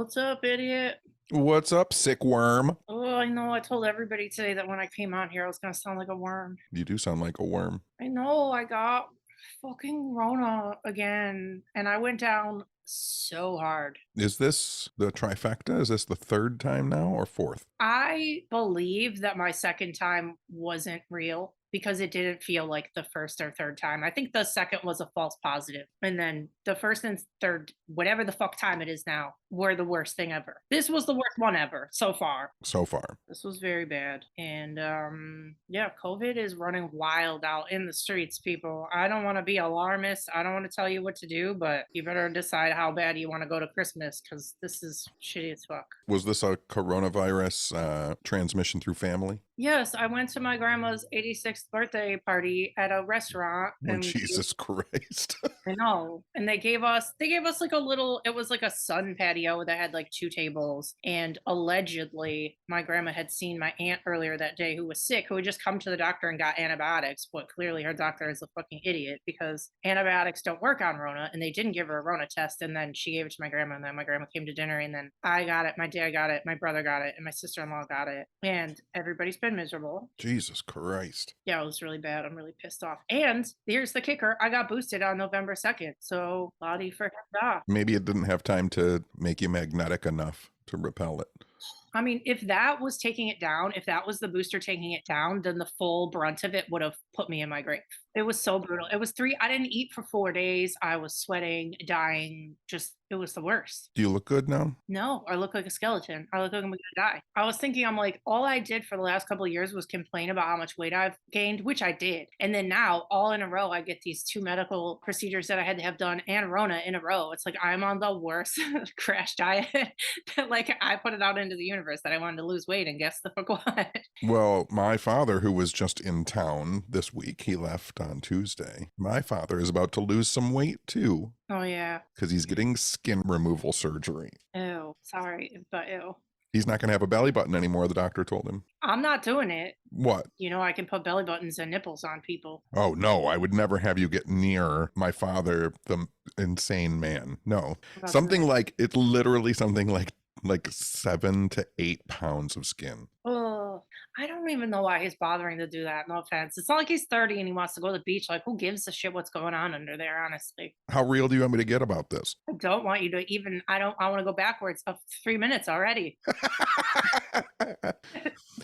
What's up, idiot? What's up, sick worm? Oh, I know. I told everybody today that when I came on here, I was going to sound like a worm. You do sound like a worm. I know. I got fucking Rona again, and I went down so hard. Is this the trifecta? Is this the third time now or fourth? I believe that my second time wasn't real because it didn't feel like the first or third time. I think the second was a false positive. And then the first and third, whatever the fuck time it is now, were the worst thing ever. This was the worst one ever so far. So far. This was very bad. And yeah, COVID is running wild out in the streets, people. I don't want to be alarmist. I don't want to tell you what to do, but you better decide how bad you want to go to Christmas because this is shitty as fuck. Was this a coronavirus transmission through family? Yes, I went to my grandma's 86th birthday party at a restaurant Oh, and Jesus Christ. I know. And they gave us like a little, it was like a sun patio that had like two tables. And allegedly, my grandma had seen my aunt earlier that day who was sick, who had just come to the doctor and got antibiotics. But clearly, her doctor is a fucking idiot because antibiotics don't work on Rona. And they didn't give her a Rona test. And then she gave it to my grandma. And then my grandma came to dinner. And then I got it. My dad got it. My brother got it. And my sister in law got it. And everybody's been miserable. Jesus Christ. Yeah, it was really bad. I'm really pissed off. And here's the kicker, I got boosted on November 2nd. So body for da. Maybe it didn't have time to make you magnetic enough to repel it. I mean, if that was taking it down, if that was the booster taking it down, then the full brunt of it would have put me in my grave. It was so brutal. It was I didn't eat for 4 days. I was sweating, dying. It was the worst. Do you look good now? No, I look like a skeleton. I look like I'm gonna die. I was thinking, I'm like, all I did for the last couple of years was complain about how much weight I've gained, which I did. And then now, all in a row, I get these 2 medical procedures that I had to have done and Rona in a row. It's like I'm on the worst crash diet that like I put it out into the universe that I wanted to lose weight, and guess the fuck what? Well, my father, who was just in town this week, he left on Tuesday. My father is about to lose some weight too. Oh yeah. Because he's getting skin removal surgery. Ew. Sorry, but ew. He's not going to have a belly button anymore, the doctor told him. I'm not doing it. What? You know, I can put belly buttons and nipples on people. Oh, no, I would never have you get near my father, the insane man. No. Something like, it's literally something like 7 to 8 pounds of skin. Oh, I don't even know why he's bothering to do that. No offense. It's not like he's 30 and he wants to go to the beach. Like, who gives a shit what's going on under there, honestly? How real do you want me to get about this? I don't want you to even, I want to go backwards of 3 minutes already.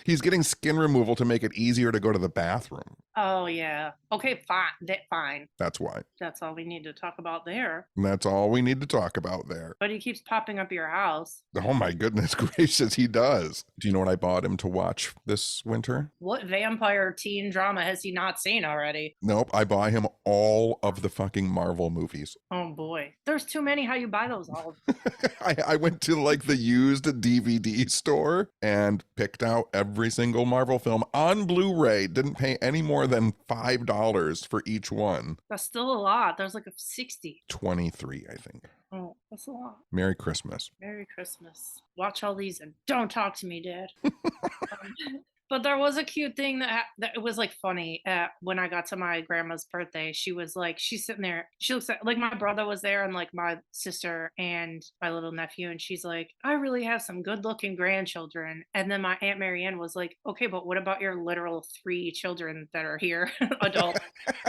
He's getting skin removal to make it easier to go to the bathroom. Oh, yeah. Okay, fine. Fine. That's why. That's all we need to talk about there. And that's all we need to talk about there. But he keeps popping up your house. Oh my goodness gracious, he does. Do you know what I bought him to watch this winter? What vampire teen drama has he not seen already? Nope, I buy him all of the fucking Marvel movies. Oh boy. There's too many. How you buy those all? I went to like the used DVD store and picked out every single Marvel film on Blu-ray. Didn't pay any more than $5 for each one. That's still a lot. There's like a 60. 23, I think. Oh, that's a lot. Merry Christmas. Merry Christmas. Watch all these and don't talk to me, Dad. But there was a cute thing that it was like funny when I got to my grandma's birthday. She was like, she's sitting there. She looks like my brother was there and like my sister and my little nephew. And she's like, I really have some good looking grandchildren. And then my Aunt Marianne was like, okay, but what about your literal 3 children that are here, adult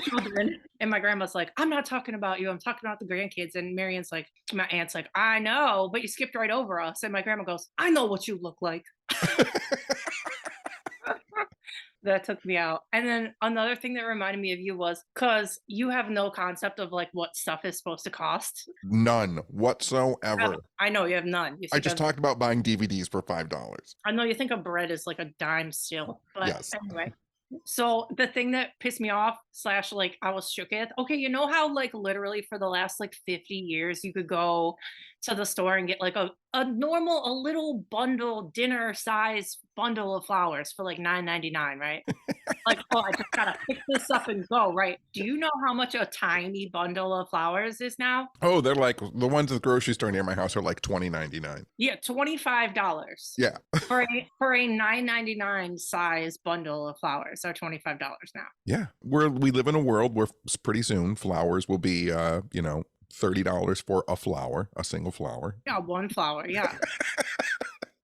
children? And my grandma's like, I'm not talking about you. I'm talking about the grandkids. And Marianne's like, my aunt's like, I know, but you skipped right over us. And my grandma goes, I know what you look like. That took me out. And then another thing that reminded me of you was because you have no concept of like what stuff is supposed to cost. None whatsoever. I know you have none. I just talked about buying DVDs for $5. I know you think a bread is like a dime still, but yes. Anyway. So the thing that pissed me off / like I was shook at, okay, you know how like literally for the last like 50 years you could go to the store and get like a little bundle, dinner size bundle of flowers for like $9.99, right? Like, oh, I just gotta pick this up and go, right? Do you know how much a tiny bundle of flowers is now? Oh, they're like the ones at the grocery store near my house are like $20.99. Yeah, $25. Yeah. for a $9.99 size bundle of flowers are $25 now. Yeah. We live in a world where pretty soon flowers will be $30 for a flower, a single flower. Yeah, one flower. Yeah.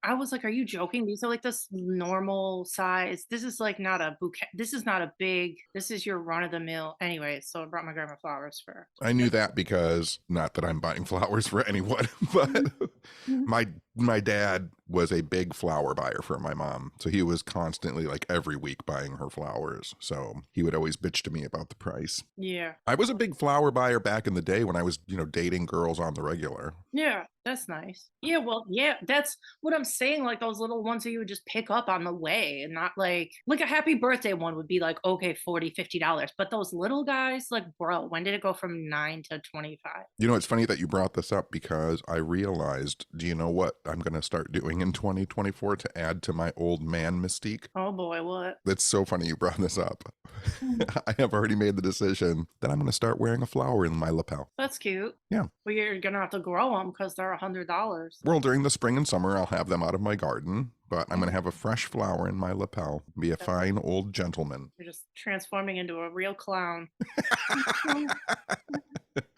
I was like, "Are you joking? These are like this normal size. This is like not a bouquet. This is not a big. This is your run of the mill." Anyway, so I brought my grandma flowers for her. I knew that because, not that I'm buying flowers for anyone, but my dad was a big flower buyer for my mom. So he was constantly, like, every week buying her flowers. So he would always bitch to me about the price. Yeah. I was a big flower buyer back in the day when I was, dating girls on the regular. Yeah, that's nice. Yeah, well, yeah, that's what I'm saying. Like those little ones that you would just pick up on the way and not like a happy birthday one would be like, okay, $40, $50. But those little guys, like, bro, when did it go from 9 to 25? It's funny that you brought this up because I realized, do you know what I'm going to start doing in 2024 to add to my old man mystique? Oh boy, what? It's so funny you brought this up. Mm. I have already made the decision that I'm going to start wearing a flower in my lapel. That's cute. Yeah. Well, you're gonna have to grow them because they're $100. Well, during the spring and summer, I'll have them out of my garden, but I'm going to have a fresh flower in my lapel, be a fine old gentleman. You're just transforming into a real clown. You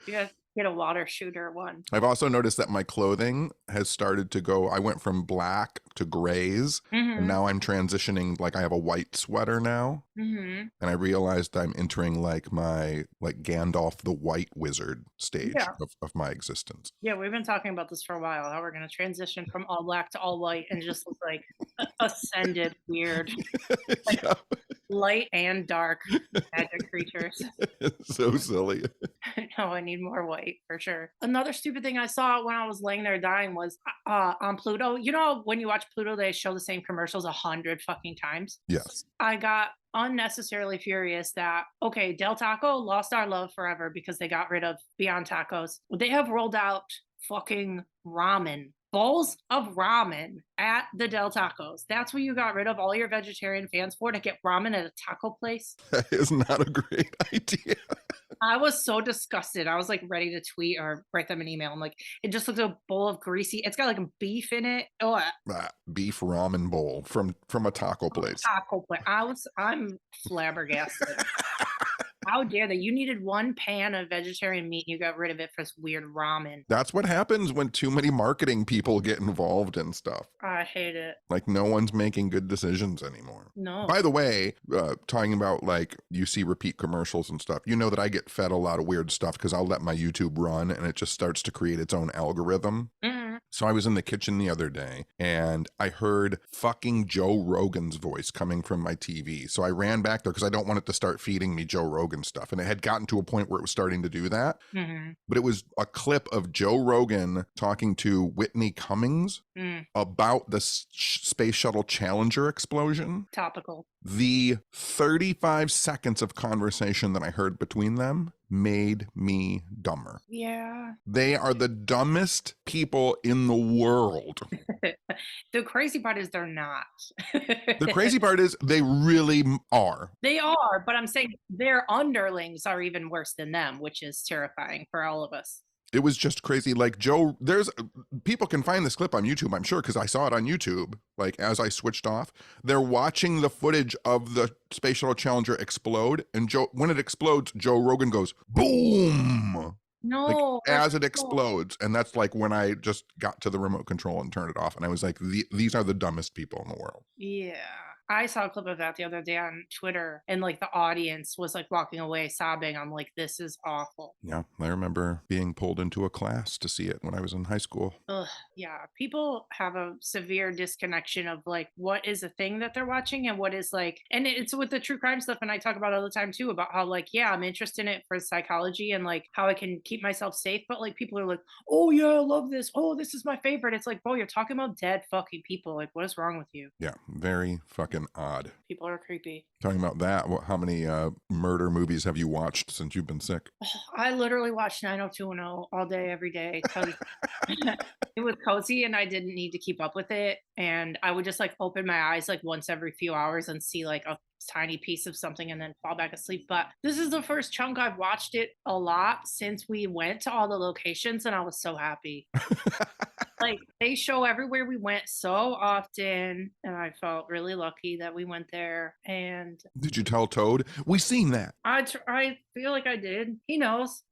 guys get a water shooter one. I've also noticed that my clothing has started to go, I went from black to grays, and Mm-hmm. now I'm transitioning, like I have a white sweater now, Mm-hmm. and I realized I'm entering like my, like Gandalf the White Wizard stage Yeah. of my existence. Yeah, we've been talking about this for a while. How we're gonna transition from all black to all white and just look like ascended weird, like Yeah, light and dark magic creatures. so silly. No, I need more white for sure. Another stupid thing I saw when I was laying there dying was on Pluto. You know, when you watch Pluto, they show the same commercials 100 fucking times. Yes. I got unnecessarily furious that, okay, Del Taco lost our love forever because they got rid of Beyond Tacos. They have rolled out fucking ramen, bowls of ramen at the Del Tacos. That's what you got rid of all your vegetarian fans for, to get ramen at a taco place. That is not a great idea. I was so disgusted. I was like ready to tweet or write them an email. I'm like, it just looks like a bowl of greasy. It's got like beef in it. Oh, Beef ramen bowl from a taco place. taco place. I'm flabbergasted. How dare they? You needed one pan of vegetarian meat and you got rid of it for this weird ramen. That's what happens when too many marketing people get involved in stuff. I hate it. Like, no one's making good decisions anymore. No. By the way, talking about, like, you see repeat commercials and stuff, you know that I get fed a lot of weird stuff because I'll let my YouTube run and it just starts to create its own algorithm. Mm-hmm. So I was in the kitchen the other day and I heard fucking Joe Rogan's voice coming from my TV. So I ran back there because I don't want it to start feeding me Joe Rogan stuff. And it had gotten to a point where it was starting to do that. Mm-hmm. But it was a clip of Joe Rogan talking to Whitney Cummings about the Space Shuttle Challenger explosion. Topical. The 35 seconds of conversation that I heard between them made me dumber. Yeah. They are the dumbest people in the world. The crazy part is they're not. The crazy part is they really are. They are, but I'm saying their underlings are even worse than them, which is terrifying for all of us. It was just crazy. Like, Joe, there's people can find this clip on YouTube, I'm sure, because I saw it on YouTube. Like, as I switched off, they're watching the footage of the Space Shuttle Challenger explode. And when it explodes, Joe Rogan goes, boom. No. Like, as it explodes. And that's like when I just got to the remote control and turned it off. And I was like, these are the dumbest people in the world. Yeah. I saw a clip of that the other day on Twitter, and like the audience was like walking away sobbing. I'm like, this is awful. Yeah, I remember being pulled into a class to see it when I was in high school. Ugh, yeah. People have a severe disconnection of like what is a thing that they're watching and what is like, and it's with the true crime stuff. And I talk about it all the time too, about how like, yeah, I'm interested in it for psychology and like how I can keep myself safe. But like people are like, oh yeah, I love this. Oh, this is my favorite. It's like, bro, you're talking about dead fucking people. Like, what is wrong with you? Yeah, very fucking odd. People are creepy. Talking about that, how many murder movies have you watched since you've been sick? I literally watched 90210 all day, every day. It was cozy and I didn't need to keep up with it. And I would just like open my eyes like once every few hours and see like a tiny piece of something and then fall back asleep. But this is the first chunk I've watched it a lot since we went to all the locations and I was so happy. Like they show everywhere we went so often and I felt really lucky that we went there. And did you tell Toad? We seen that. I feel like I did. He knows.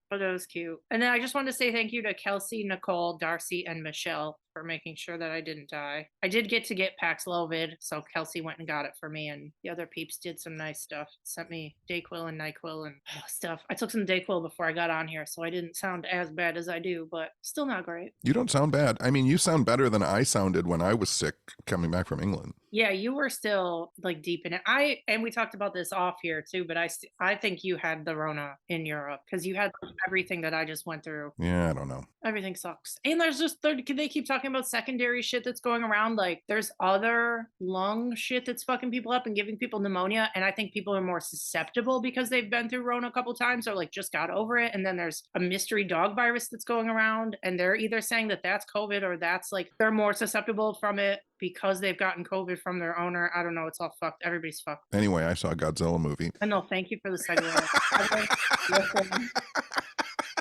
But it was cute. And then I just wanted to say thank you to Kelsey, Nicole, Darcy, and Michelle for making sure that I didn't die. I did get Paxlovid, so Kelsey went and got it for me, and the other peeps did some nice stuff. Sent me Dayquil and NyQuil and stuff. I took some Dayquil before I got on here, so I didn't sound as bad as I do, but still not great. You don't sound bad. I mean, you sound better than I sounded when I was sick coming back from England. Yeah, you were still like deep in it. And we talked about this off here too, but I think you had the Rona in Europe because you had like, everything that I just went through. Yeah, I don't know. Everything sucks. And there's just they keep talking about secondary shit that's going around. Like there's other lung shit that's fucking people up and giving people pneumonia. And I think people are more susceptible because they've been through Rona a couple times or like just got over it. And then there's a mystery dog virus that's going around, and they're either saying that that's COVID or that's like they're more susceptible from it because they've gotten COVID from their owner. I don't know. It's all fucked. Everybody's fucked. Anyway, I saw a Godzilla movie. I know. Thank you for the segue.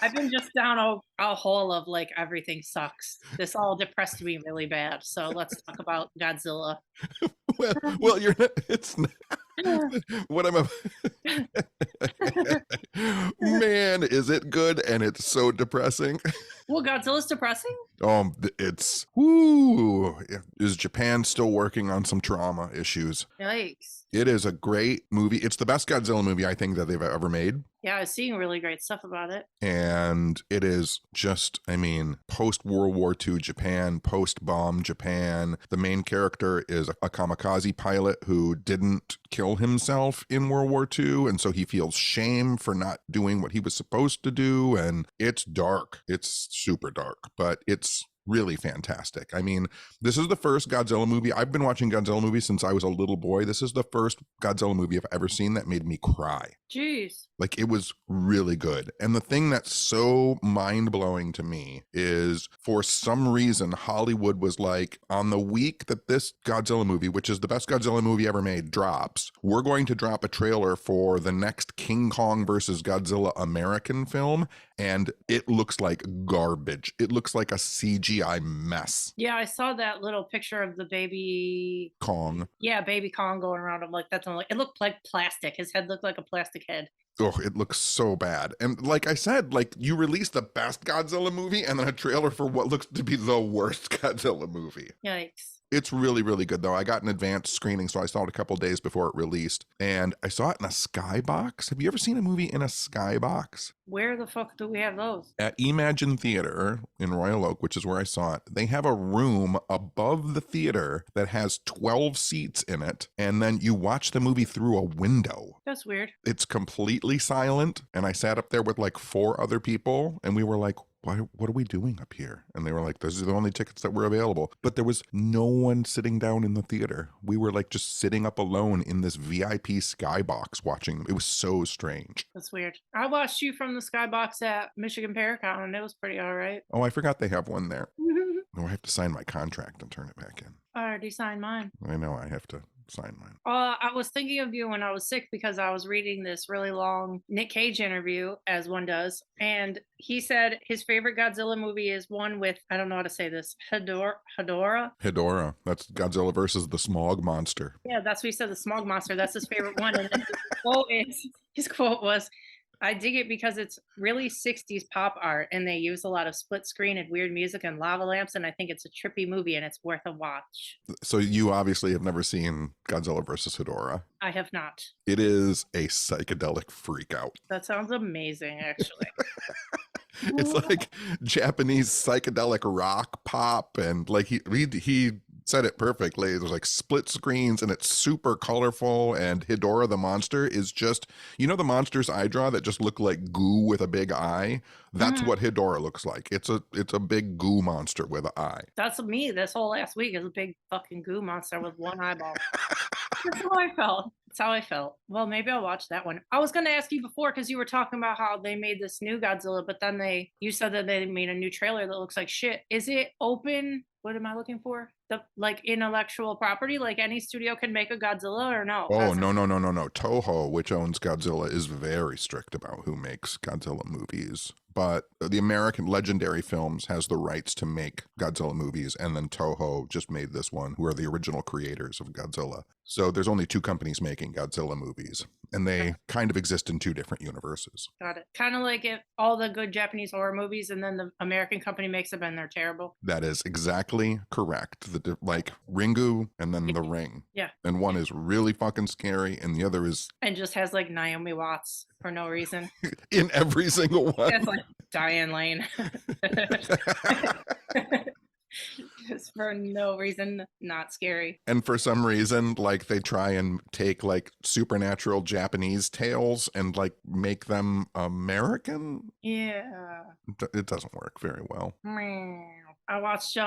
I've been just down a hole of like everything sucks. This all depressed me really bad. So let's talk about Godzilla. well, you're not, it's not, what I'm man, is it good and it's so depressing. Well, Godzilla's depressing? It's whoo. Is Japan still working on some trauma issues? Yikes. It is a great movie. It's the best Godzilla movie I think that they've ever made. Yeah, I was seeing really great stuff about it. And it is just, I mean, post World War II Japan, post bomb Japan. The main character is a kamikaze pilot who didn't kill himself in World War II. And so he feels shame for not doing what he was supposed to do. And it's dark. It's super dark, but it's really fantastic. I mean, this is the first Godzilla movie. I've been watching Godzilla movies since I was a little boy. This is the first Godzilla movie I've ever seen that made me cry. Jeez. Like, it was really good. And the thing that's so mind-blowing to me is, for some reason, Hollywood was like, on the week that this Godzilla movie, which is the best Godzilla movie ever made, drops, we're going to drop a trailer for the next King Kong versus Godzilla American film, and it looks like garbage. It looks like a CGI mess. Yeah, I saw that little picture of the baby Kong. Yeah, baby Kong going around. I'm like, that's not like it looked like plastic. His head looked like a plastic head. Oh, it looks so bad. And like I said, like, you released the best Godzilla movie and then a trailer for what looks to be the worst Godzilla movie. Yikes. It's really, really good, though. I got an advanced screening, so I saw it a couple days before it released. And I saw it in a skybox. Have you ever seen a movie in a skybox? Where the fuck do we have those? At Imagine Theater in Royal Oak, which is where I saw it, they have a room above the theater that has 12 seats in it. And then you watch the movie through a window. That's weird. It's completely silent. And I sat up there with like 4 other people, and we were like, what are we doing up here? And they were like, those are the only tickets that were available. But there was no one sitting down in the theater. We were like just sitting up alone in this VIP skybox watching them. It was so strange. That's weird. I watched you from the skybox at Michigan Paracon, and it was pretty all right. Oh, I forgot they have one there. Oh, I have to sign my contract and turn it back in. I already signed mine. I know, I have to sign mine. I was thinking of you when I was sick because I was reading this really long Nick Cage interview, as one does, and he said his favorite Godzilla movie is one with, I don't know how to say this, Hedorah. That's Godzilla versus the Smog Monster. Yeah, that's what he said, the Smog Monster. That's his favorite one. And then his quote was, I dig it because it's really 60s pop art and they use a lot of split screen and weird music and lava lamps, and I think it's a trippy movie and it's worth a watch. So you obviously have never seen Godzilla versus Hedorah. I have not. It is a psychedelic freak out. That sounds amazing, actually. It's like Japanese psychedelic rock pop, and like he said it perfectly. There's like split screens and it's super colorful, and Hedorah the monster is just, you know, the monsters I draw that just look like goo with a big eye? That's what Hedorah looks like. It's a big goo monster with an eye. That's me this whole last week, is a big fucking goo monster with one eyeball. That's how I felt. That's how I felt. Well, maybe I'll watch that one. I was going to ask you before because you were talking about how they made this new Godzilla, but then you said that they made a new trailer that looks like shit. Is it open what am I looking for? The like intellectual property, like any studio can make a Godzilla or no? Oh, How's it? no, no, no, no, no. Toho, which owns Godzilla, is very strict about who makes Godzilla movies. But the American Legendary Films has the rights to make Godzilla movies, and then Toho just made this one, who are the original creators of Godzilla. So there's only two companies making Godzilla movies, and they kind of exist in two different universes. Got it. Kind of like if all the good Japanese horror movies and then the American company makes them and they're terrible. That is exactly correct. Like Ringu and then The Ring. Yeah. And one is really fucking scary, and the other is And just has like Naomi Watts for no reason. in every single one. That's like Diane Lane. Just for no reason, not scary. And for some reason, like they try and take like supernatural Japanese tales and like make them American. Yeah. It doesn't work very well. Meow. I watched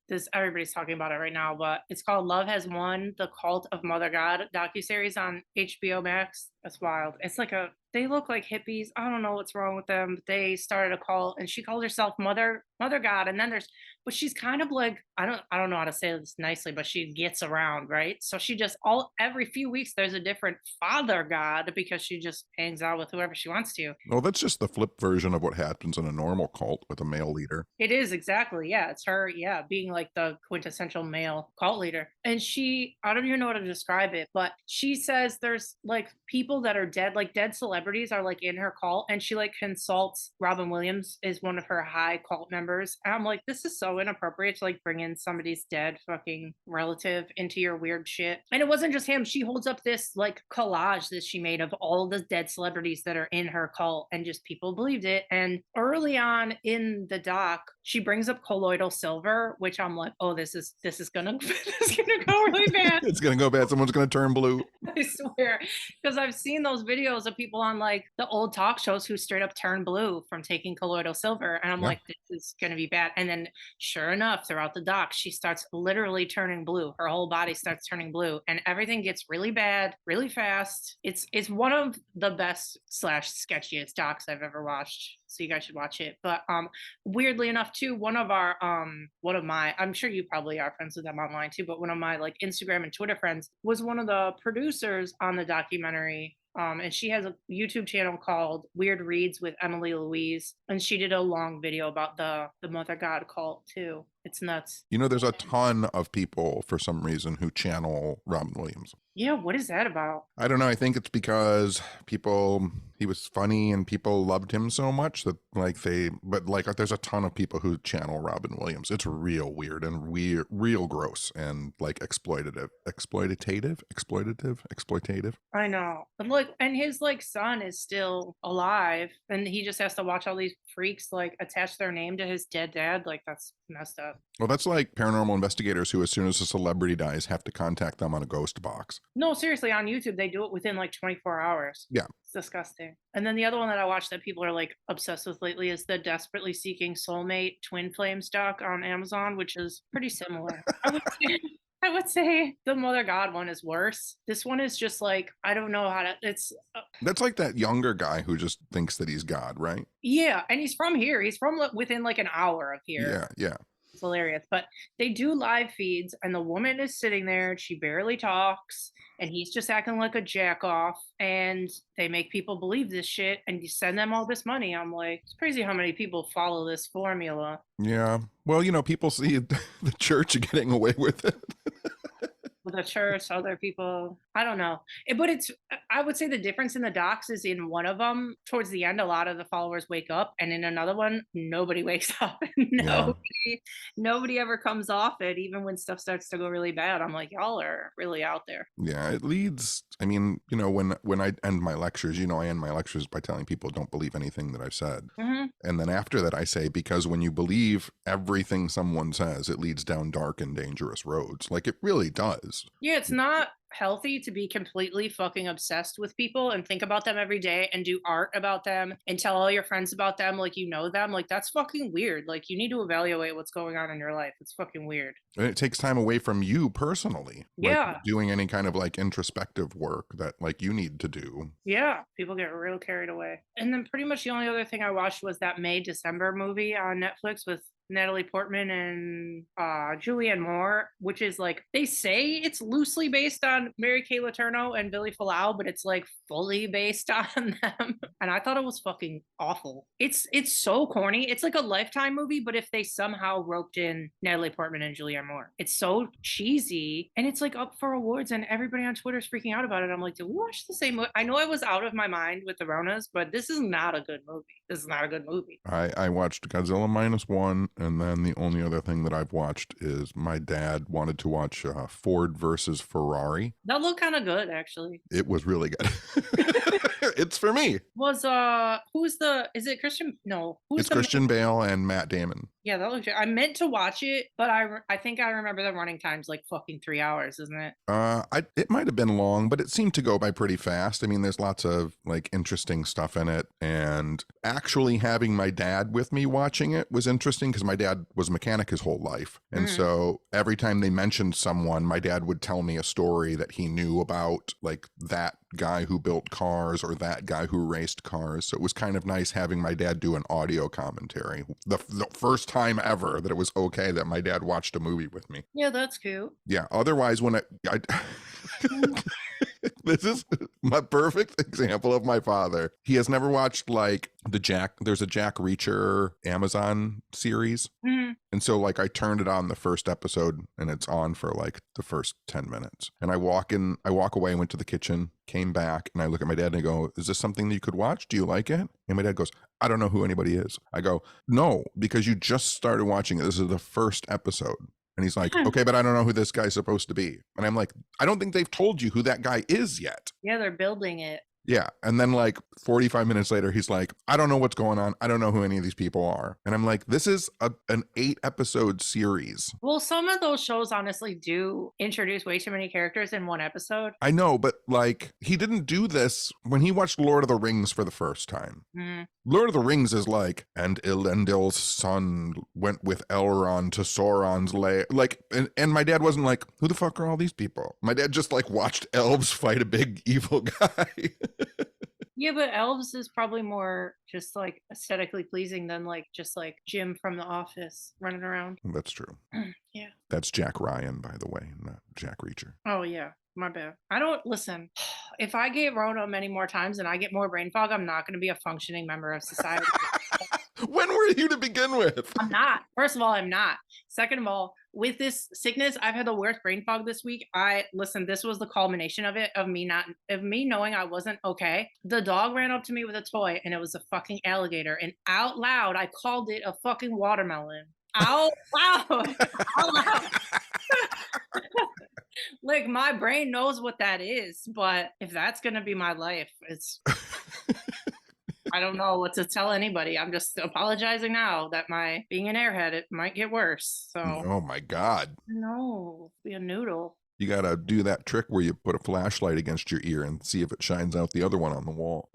this everybody's talking about it right now, but it's called Love Has Won, the Cult of Mother God docuseries on HBO Max. That's wild. It's like they look like hippies. I don't know what's wrong with them. But they started a cult and she called herself Mother God. And then but she's kind of like, I don't know how to say this nicely, but she gets around, right? So she just every few weeks there's a different father god because she just hangs out with whoever she wants to. Well, that's just the flip version of what happens in a normal cult with a male leader. It is exactly. Yeah. It's her, yeah, being like the quintessential male cult leader. And I don't even know how to describe it, but she says there's like people that are dead, like dead celebrities are like in her cult. And she like consults Robin Williams is one of her high cult members. And I'm like, this is so inappropriate to like bring in somebody's dead fucking relative into your weird shit. And it wasn't just him. She holds up this like collage that she made of all the dead celebrities that are in her cult and just people believed it. And early on in the doc, she brings up colloidal silver, which I'm like, oh, this is gonna this is gonna go really bad. It's gonna go bad. Someone's gonna turn blue. I swear, because I've seen those videos of people on like the old talk shows who straight up turn blue from taking colloidal silver, and I'm like, this is gonna be bad. And then, sure enough, throughout the doc, she starts literally turning blue. Her whole body starts turning blue, and everything gets really bad, really fast. It's one of the best / sketchiest docs I've ever watched. So you guys should watch it. But weirdly enough, too, one of my, I'm sure you probably are friends with them online too, but one of my like Instagram and Twitter friends was one of the producers on the documentary. And she has a YouTube channel called Weird Reads with Emily Louise, and she did a long video about the Mother God cult too. It's nuts. You know, there's a ton of people for some reason who channel Robin Williams. Yeah, what is that about? I don't know. I think it's because he was funny and people loved him so much that there's a ton of people who channel Robin Williams. It's real weird and real gross and like exploitative. I know. And like, and his like son is still alive and he just has to watch all these freaks like attach their name to his dead dad. Like that's messed up. Well, that's like paranormal investigators who, as soon as a celebrity dies, have to contact them on a ghost box. No, seriously, on YouTube, they do it within like 24 hours. Yeah. It's disgusting. And then the other one that I watched that people are like obsessed with lately is the Desperately Seeking Soulmate Twin Flames doc on Amazon, which is pretty similar. I would say the Mother God one is worse. This one is just like, I don't know how to, That's like that younger guy who just thinks that he's God, right? Yeah. And he's from here. He's from within like an hour of here. Yeah. It's hilarious. But they do live feeds and the woman is sitting there and she barely talks and he's just acting like a jack off and they make people believe this shit and you send them all this money. I'm like, it's crazy how many people follow this formula. Yeah. Well, you know, people see the church getting away with it. The church, other people, I don't know. But I would say the difference in the docs is in one of them, towards the end, a lot of the followers wake up, and in another one, nobody wakes up. Nobody ever comes off it, even when stuff starts to go really bad. I'm like, y'all are really out there. Yeah, it leads. I mean, you know, when I end my lectures, you know, I end my lectures by telling people don't believe anything that I've said. Mm-hmm. And then after that, I say, because when you believe everything someone says, it leads down dark and dangerous roads. Like it really does. Yeah, it's not healthy to be completely fucking obsessed with people and think about them every day and do art about them and tell all your friends about them like you know them. Like that's fucking weird. Like you need to evaluate what's going on in your life. It's fucking weird. And it takes time away from you personally. Yeah. Like doing any kind of like introspective work that like you need to do. Yeah. People get real carried away. And then pretty much the only other thing I watched was that May December movie on Netflix with Natalie Portman and Julianne Moore, which is like they say it's loosely based on Mary Kay Letourneau and Billy Fallow, but it's like fully based on them. And I thought it was fucking awful. It's so corny. It's like a Lifetime movie, but if they somehow roped in Natalie Portman and Julianne Moore, it's so cheesy and it's like up for awards, and everybody on Twitter is freaking out about it. I'm like, did we watch the same movie? I know I was out of my mind with the Ronas, but this is not a good movie. This is not a good movie. I watched Godzilla -1, and then the only other thing that I've watched is my dad wanted to watch Ford versus Ferrari. That looked kind of good, actually. It was really good. It's for me. Was is it Christian? No, It's Christian Bale and Matt Damon. Yeah, that looks good. I meant to watch it, but I think I remember the running time's like fucking 3 hours, isn't it? It might have been long, but it seemed to go by pretty fast. I mean, there's lots of like interesting stuff in it, and actually having my dad with me watching it was interesting because my dad was a mechanic his whole life, and so every time they mentioned someone, my dad would tell me a story that he knew about, like that guy who built cars or that guy who raced cars. So it was kind of nice having my dad do an audio commentary. The first time ever that it was okay that my dad watched a movie with me. Yeah, that's cute. Yeah. Otherwise, when I this is my perfect example of my father. He has never watched like there's a Jack Reacher Amazon series. And so like I turned it on the first episode and it's on for like the first 10 minutes. And I walk away, went to the kitchen, came back, and I look at my dad and I go, is this something that you could watch? Do you like it? And my dad goes, I don't know who anybody is. I go, no, because you just started watching it. This is the first episode. And he's like, okay, but I don't know who this guy's supposed to be. And I'm like, I don't think they've told you who that guy is yet. Yeah, they're building it. Yeah. And then like 45 minutes later, he's like, I don't know what's going on. I don't know who any of these people are. And I'm like, this is an 8-episode series. Well, some of those shows honestly do introduce way too many characters in one episode. I know, but like he didn't do this when he watched Lord of the Rings for the first time. Lord of the Rings is like, and Elendil's son went with Elrond to Sauron's lair. Like, and my dad wasn't like, who the fuck are all these people? My dad just like watched elves fight a big evil guy. Yeah, but elves is probably more just like aesthetically pleasing than like just like Jim from The Office running around. That's true. Yeah. That's Jack Ryan, by the way, not Jack Reacher. Oh, yeah. My bad. I don't listen. If I get Rona many more times and I get more brain fog, I'm not going to be a functioning member of society. When were you to begin with? I'm not. First of all, I'm not. Second of all, with this sickness, I've had the worst brain fog this week. This was the culmination of it, of me knowing I wasn't okay. The dog ran up to me with a toy and it was a fucking alligator. And out loud, I called it a fucking watermelon. Out loud. Out loud. Like my brain knows what that is, but if that's gonna be my life, it's I don't know what to tell anybody. I'm just apologizing now that my being an airhead, it might get worse. So oh my God. No, be a noodle. You gotta do that trick where you put a flashlight against your ear and see if it shines out the other one on the wall.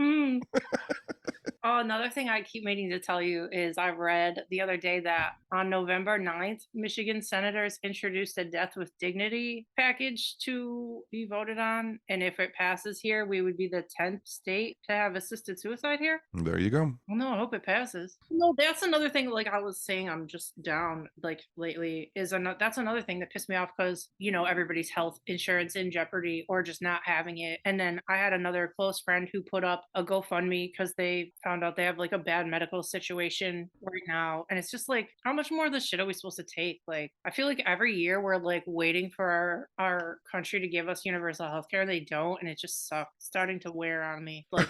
Oh, another thing I keep meaning to tell you is I read the other day that on November 9th, Michigan senators introduced a death with dignity package to be voted on. And if it passes here, we would be the 10th state to have assisted suicide here. There you go. Well, no, I hope it passes. No, that's another thing. Like I was saying, I'm just down like lately that's another thing that pissed me off because, everybody's health insurance in jeopardy or just not having it. And then I had another close friend who put up a GoFundMe because they found out they have like a bad medical situation right now. And it's just like, how much more of this shit are we supposed to take? Like, I feel like every year we're like waiting for our country to give us universal health care. They don't. And it just sucks. It's starting to wear on me. Like,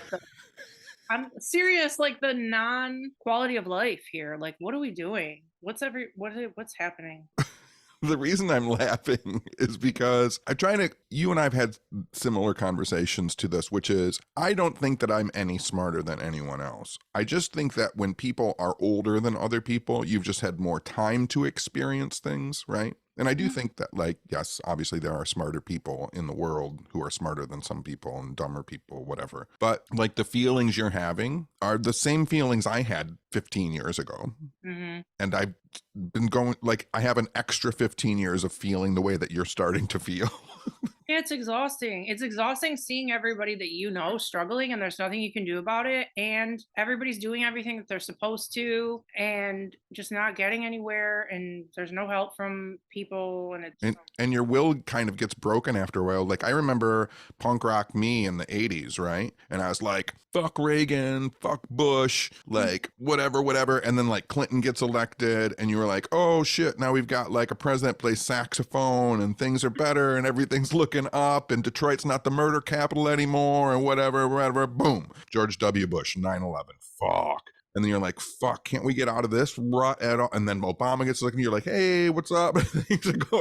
I'm serious, like the non-quality of life here. Like, what are we doing? What's happening? The reason I'm laughing is because you and I've had similar conversations to this, which is I don't think that I'm any smarter than anyone else. I just think that when people are older than other people, you've just had more time to experience things, right? And I do think that, like, yes, obviously there are smarter people in the world who are smarter than some people and dumber people, whatever. But like the feelings you're having are the same feelings I had 15 years ago. And I've been going, like, I have an extra 15 years of feeling the way that you're starting to feel. It's exhausting. It's exhausting seeing everybody that you know struggling and there's nothing you can do about it. And everybody's doing everything that they're supposed to and just not getting anywhere. And there's no help from people. And it's, And your will kind of gets broken after a while. Like I remember punk rock me in the 80s, right? And I was like, fuck Reagan, fuck Bush, like whatever, whatever. And then like Clinton gets elected and you were like, oh shit, now we've got like a president plays saxophone and things are better and everything's looking up and Detroit's not the murder capital anymore and whatever, whatever. Boom. George W. Bush, 9/11. Fuck. And then you're like, fuck, can't we get out of this rut at all? And then Obama gets looking, you're like, hey, what's up?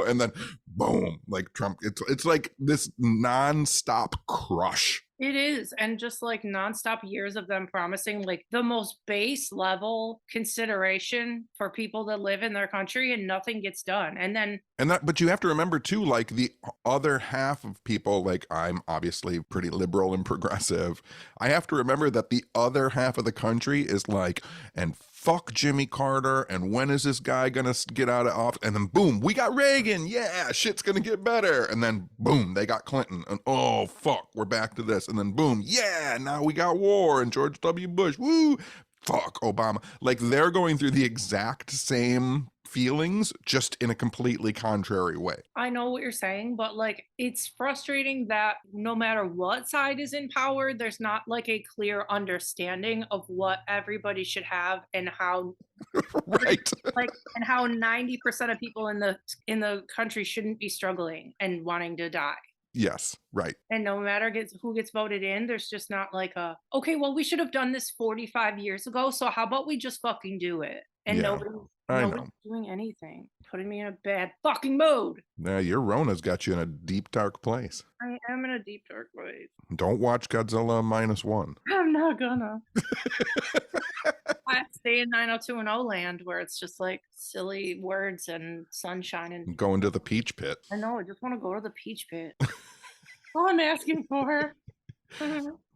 And then boom, like Trump, it's like this nonstop crush. it is. And just like nonstop years of them promising like the most base level consideration for people that live in their country and nothing gets done. And then And that, but you have to remember too, like the other half of people, like I'm obviously pretty liberal and progressive. I have to remember that the other half of the country is like, and fuck Jimmy Carter, and when is this guy gonna get out of office? And then boom, we got Reagan. Yeah, shit's gonna get better. And then boom, they got Clinton. And oh fuck, we're back to this. And then boom, yeah, now we got war and George W. Bush. Woo, fuck Obama. Like they're going through the exact same feelings, just in a completely contrary way. I know what you're saying, but like it's frustrating that no matter what side is in power, there's not like a clear understanding of what everybody should have and how Right. like and how 90% of people in the country shouldn't be struggling and wanting to die. Yes, right. And no matter who gets voted in, there's just not like a okay, well, we should have done this 45 years ago, so how about we just fucking do it? And Yeah, I nobody's know. doing anything, putting me in a bad fucking mood. Yeah, your Rona's got you in a deep, dark place. I am in a deep dark place. Don't watch Godzilla -1. I'm not gonna. I stay in 90210 land where it's just like silly words and sunshine and Going to the Peach Pit. I know, I just want to go to the peach pit. All I'm asking for.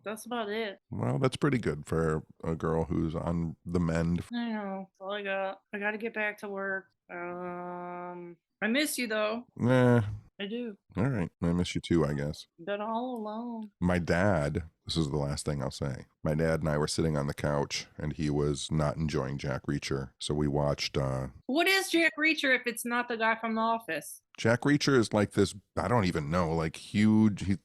That's about it. Well, that's pretty good for a girl who's on the mend. I know. That's all I got. I got to get back to work. I miss you though. Eh, I do. all right. I miss you too, I guess. Been all alone. My dad, this is the last thing I'll say. My dad and I were sitting on the couch and he was not enjoying Jack Reacher. So we watched What is Jack Reacher if it's not the guy from The Office? Jack Reacher is like this, I don't even know, like huge.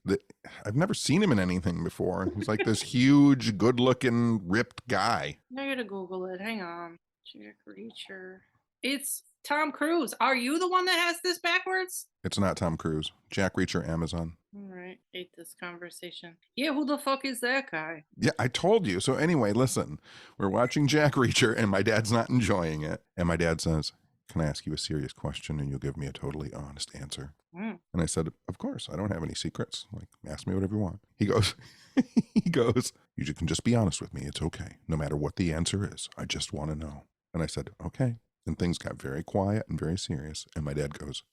I've never seen him in anything before. He's like this huge, good looking, ripped guy. I gotta Google it. Hang on. Jack Reacher. It's Tom Cruise. Are you the one that has this backwards? It's not Tom Cruise. Jack Reacher, Amazon. All right. Hate this conversation. Yeah, who the fuck is that guy? Yeah, I told you. So anyway, listen, we're watching Jack Reacher and my dad's not enjoying it. And my dad says, can I ask you a serious question and you'll give me a totally honest answer? Mm. And I said, of course, I don't have any secrets. Like, ask me whatever you want. He goes, you can just be honest with me. It's okay. No matter what the answer is. I just want to know. And I said, okay. And things got very quiet and very serious. And my dad goes,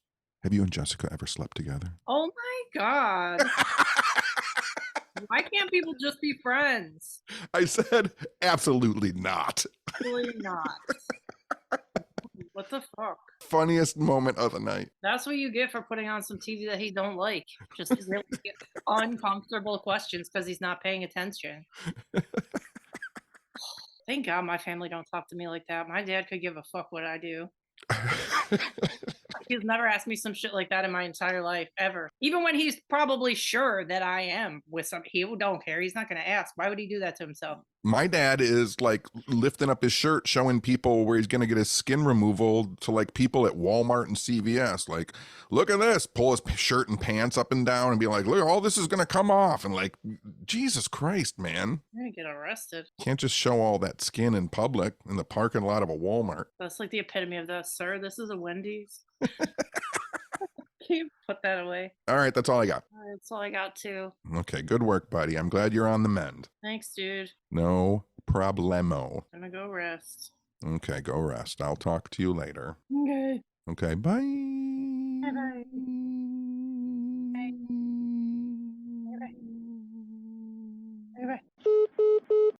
have you and Jessica ever slept together? Oh my God. Why can't people just be friends? I said, absolutely not. Absolutely not. What the fuck? Funniest moment of the night. That's what you get for putting on some TV that he don't like. Just really uncomfortable questions because he's not paying attention. Thank God my family don't talk to me like that. My dad could give a fuck what I do. He's never asked me some shit like that in my entire life, ever. Even when he's probably sure that I am with some, he don't care. He's not going to ask. Why would he do that to himself? My dad is like lifting up his shirt, showing people where he's going to get his skin removal to like people at Walmart and CVS. Like, look at this, pull his shirt and pants up and down and be like, look, all this is going to come off. And like, Jesus Christ, man. You're going to get arrested. Can't just show all that skin in public in the parking lot of a Walmart. That's like the epitome of this, sir. This is a Wendy's. Can you put that away? All right, that's all I got. That's all I got too. Okay, good work, buddy. I'm glad you're on the mend. Thanks, dude. No problemo. I'm gonna go rest. Okay, go rest. I'll talk to you later. Okay. Okay, bye. Bye-bye.